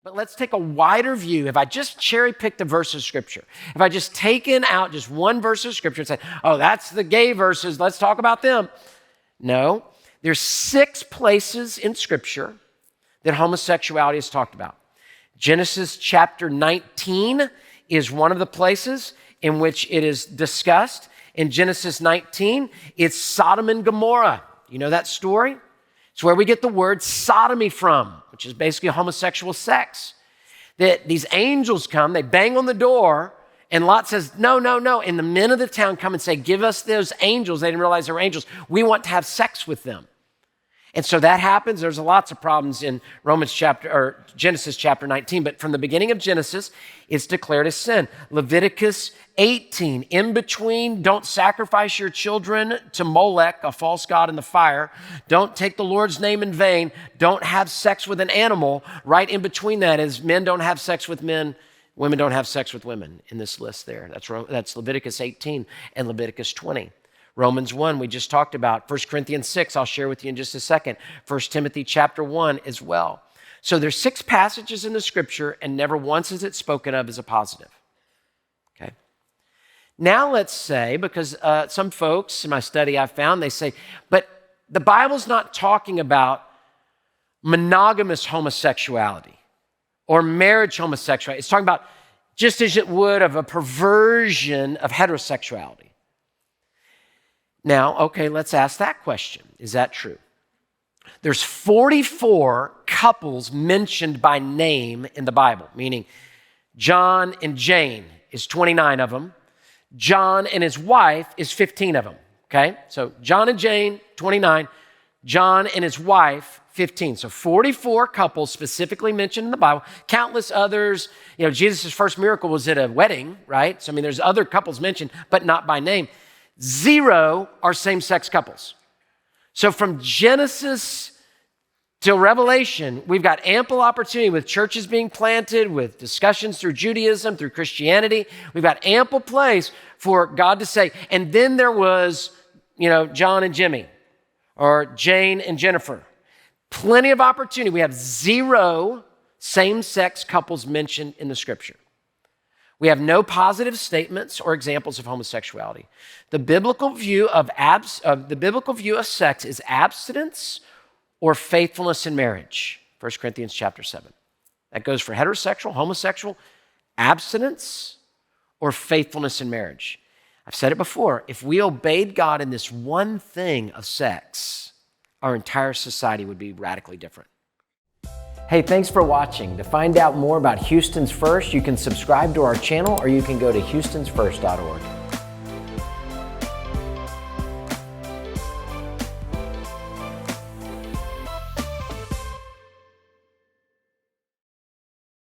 But let's take a wider view. If I just cherry-picked a verse of Scripture, if I just taken out just one verse of Scripture and said, oh, that's the gay verses, let's talk about them. No, there's 6 places in Scripture that homosexuality is talked about. Genesis chapter 19 is one of the places in which it is discussed. In Genesis 19, it's Sodom and Gomorrah. You know that story? It's where we get the word sodomy from, which is basically homosexual sex. That these angels come, they bang on the door, and Lot says, no, no, no. And the men of the town come and say, give us those angels. They didn't realize they were angels. We want to have sex with them. And so that happens. There's lots of problems in Genesis chapter 19, but from the beginning of Genesis, it's declared as sin. Leviticus 18, in between, don't sacrifice your children to Molech, a false god in the fire. Don't take the Lord's name in vain. Don't have sex with an animal. Right in between that is men don't have sex with men, women don't have sex with women in this list there. That's Leviticus 18 and Leviticus 20. Romans 1, we just talked about. 1 Corinthians 6, I'll share with you in just a second. 1 Timothy chapter 1 as well. So there's 6 passages in the Scripture, and never once is it spoken of as a positive. Okay. Now let's say, because some folks in my study I've found, they say, but the Bible's not talking about monogamous homosexuality or marriage homosexuality. It's talking about just as it would of a perversion of heterosexuality. Now, okay, let's ask that question. Is that true? There's 44 couples mentioned by name in the Bible, meaning John and Jane is 29 of them. John and his wife is 15 of them, okay? So John and Jane, 29. John and his wife, 15. So 44 couples specifically mentioned in the Bible. Countless others. You know, Jesus' first miracle was at a wedding, right? So, I mean, there's other couples mentioned, but not by name. 0 are same-sex couples. So from Genesis till Revelation, we've got ample opportunity with churches being planted, with discussions through Judaism, through Christianity. We've got ample place for God to say, and then there was, John and Jimmy, or Jane and Jennifer. Plenty of opportunity. We have 0 same-sex couples mentioned in the Scripture. We have no positive statements or examples of homosexuality. The biblical view of sex is abstinence or faithfulness in marriage. 1 Corinthians chapter 7. That goes for heterosexual, homosexual, abstinence or faithfulness in marriage. I've said it before. If we obeyed God in this one thing of sex, our entire society would be radically different. Hey, thanks for watching. To find out more about Houston's First, you can subscribe to our channel or you can go to houstonsfirst.org.